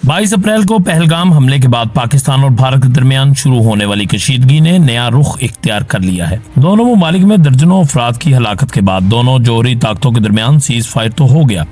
22 अप्रैल को पहलगाम हमले के बाद पाकिस्तान और भारत के दरमियान शुरू होने वाली कशीदगी ने नया रुख इख्तियार कर लिया है। दोनों ममालिक में दर्जनों अफराद की हलाकत के बाद दोनों जौहरी ताकतों के दरमियान सीज फायर तो हो गया,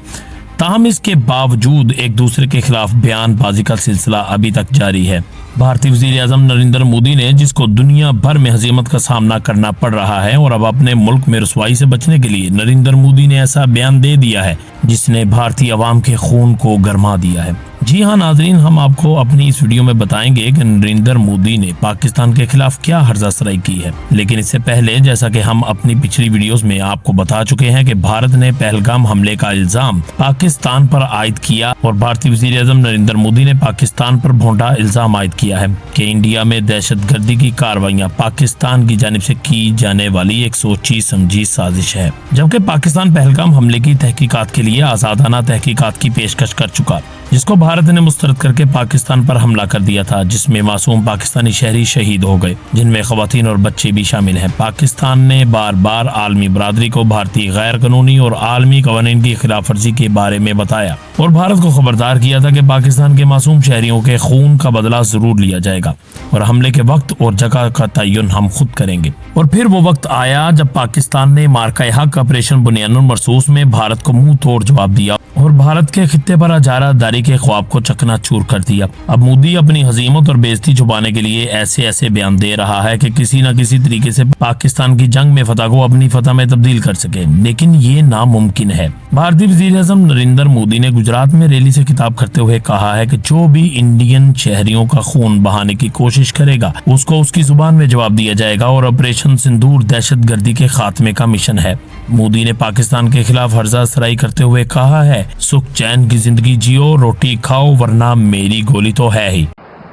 ताहम इसके बावजूद एक दूसरे के खिलाफ बयानबाजी का सिलसिला अभी तक जारी है। भारतीय वजीर आजम नरेंद्र मोदी ने, जिसको दुनिया भर में हजीमत का सामना करना पड़ रहा है और अब अपने मुल्क में रुसवाई से बचने के लिए नरेंद्र मोदी ने ऐसा बयान दे दिया है जिसने भारतीय अवाम के खून को गरमा दिया है। जी हाँ नाजरीन, हम आपको अपनी इस वीडियो में बताएंगे कि नरेंद्र मोदी ने पाकिस्तान के खिलाफ क्या हर्जासराई की है। लेकिन इससे पहले, जैसा कि हम अपनी पिछली वीडियोस में आपको बता चुके हैं कि भारत ने पहलगाम हमले का इल्जाम पाकिस्तान पर आयद किया और भारतीय वजीर आजम नरेंद्र मोदी ने पाकिस्तान पर भोंडा इल्जाम आयद किया है कि इंडिया में दहशतगर्दी की कार्रवाइयां पाकिस्तान की जानिब से की जाने वाली एक सोची समझी साजिश है। जबकि पाकिस्तान पहलगाम हमले की तहकीकात के लिए आजादाना तहकीकात की पेशकश कर चुका, जिसको भारत ने मुस्तरद करके पाकिस्तान पर हमला कर दिया था, जिसमें मासूम पाकिस्तानी शहरी शहीद हो गए, जिनमें खवातीन और बच्चे भी शामिल हैं। पाकिस्तान ने बार बार आलमी बरादरी को भारतीय गैर कानूनी और आलमी कवानीन की खिलाफ वर्जी के बारे में बताया और भारत को खबरदार किया था कि पाकिस्तान के मासूम शहरियों के खून का बदला जरूर लिया जाएगा और हमले के वक्त और जगह का तयन हम खुद करेंगे। और फिर वो वक्त आया जब पाकिस्तान ने मार्का हक ऑपरेशन बुनियानुल मरसूस में भारत को मुंह तोड़ जवाब दिया और भारत के खित्ते पर इजारादारी के ख्वाब को चकनाचूर कर दिया। अब मोदी अपनी हजीमत और बेइज्जती छुपाने के लिए ऐसे बयान दे रहा है कि किसी न किसी तरीके से पाकिस्तान की जंग में फतह को अपनी फतह में तब्दील कर सके, लेकिन ये नामुमकिन है। भारतीय वजीर आजम नरेंद्र मोदी ने गुजरात में रैली से खिताब करते हुए कहा है कि जो भी इंडियन शहरियों का खून बहाने की कोशिश करेगा उसको उसकी जुबान में जवाब दिया जाएगा और ऑपरेशन सिंदूर दहशतगर्दी के खात्मे का मिशन है। मोदी ने पाकिस्तान के खिलाफ हर्जासराई करते हुए कहा है, सुख चैन की जिंदगी जियो, रोटी खाओ, वरना मेरी गोली तो है ही।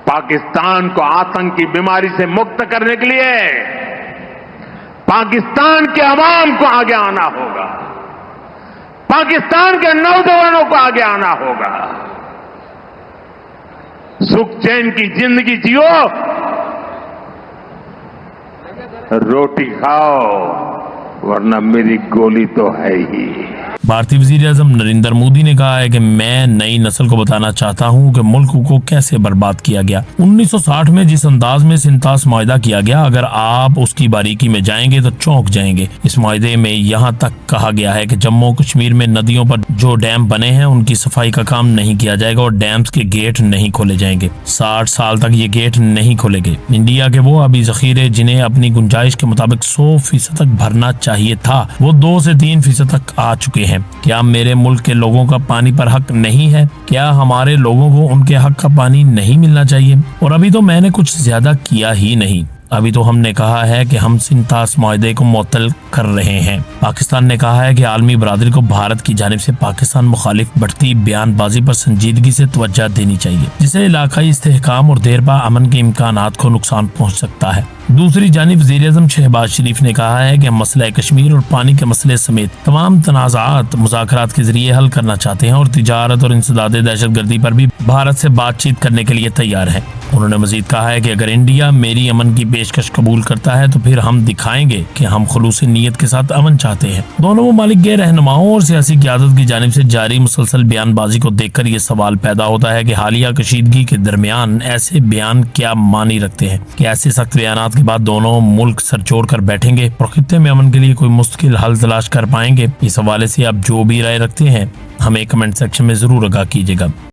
पाकिस्तान को आतंक की बीमारी से मुक्त करने के लिए पाकिस्तान के अवाम को आगे आना होगा, पाकिस्तान के नौजवानों को आगे आना होगा। सुख चैन की जिंदगी जियो, रोटी खाओ, वरना मेरी गोली तो है ही। भारतीय वजीर आजम नरेंद्र मोदी ने कहा है कि मैं नई नस्ल को बताना चाहता हूं कि मुल्क को कैसे बर्बाद किया गया। 1960 में जिस अंदाज में सिंतास मुआहदा किया गया, अगर आप उसकी बारीकी में जाएंगे तो चौंक जाएंगे। इस मुआहदे में यहाँ तक कहा गया है कि जम्मू कश्मीर में नदियों पर जो डैम बने हैं उनकी सफाई का काम नहीं किया जाएगा और डैम्स के गेट नहीं खोले जाएंगे। 60 साल तक ये गेट नहीं खोलेंगे। इंडिया के वो अभी जखीरे जिन्हें अपनी गुंजाइश के मुताबिक 100% तक भरना चाहिए था, वो 2 से 3% तक आ चुके हैं। क्या मेरे मुल्क के लोगों का पानी पर हक नहीं है? क्या हमारे लोगों को उनके हक का पानी नहीं मिलना चाहिए? और अभी तो मैंने कुछ ज्यादा किया ही नहीं, अभी तो हमने कहा है कि हम सिंतास मुआहदे को मुअत्तल कर रहे हैं। पाकिस्तान ने कहा है कि आलमी बरादरी को भारत की जानिब से पाकिस्तान मुखालिफ बढ़ती बयानबाजी पर संजीदगी से तवज्जो देनी चाहिए, जिससे इलाकाई इस्तेहकाम और देरपा अमन के इम्कानात को नुकसान पहुंच सकता है। दूसरी जानिब वज़ीर आज़म शहबाज शरीफ ने कहा है कि हम मसला कश्मीर और पानी के मसले समेत तमाम तनाज़ात मुज़ाकरात के जरिए हल करना चाहते हैं और तिजारत और इंसदाद दहशतगर्दी पर भी भारत से बातचीत करने के लिए तैयार हैं। उन्होंने मजीद कहा है कि अगर इंडिया मेरी अमन की पेशकश कबूल करता है तो फिर हम दिखाएंगे कि हम खुलूस नीयत के साथ अमन चाहते हैं। दोनों ममालिक के रहनुमाओं और सियासी क़यादत की जानिब से जारी मुसलसल बयानबाजी को देखकर ये सवाल पैदा होता है कि हालिया कशीदगी के दरमियान ऐसे बयान क्या मानी रखते हैं कि ऐसे सख्त बयानात के बाद दोनों मुल्क सर जोड़ कर बैठेंगे और खित्ते में अमन के लिए कोई मुस्तकिल हल तलाश कर पाएंगे। इस हवाले से आप जो भी राय रखते हैं हमें कमेंट सेक्शन में जरूर आगाह कीजिएगा।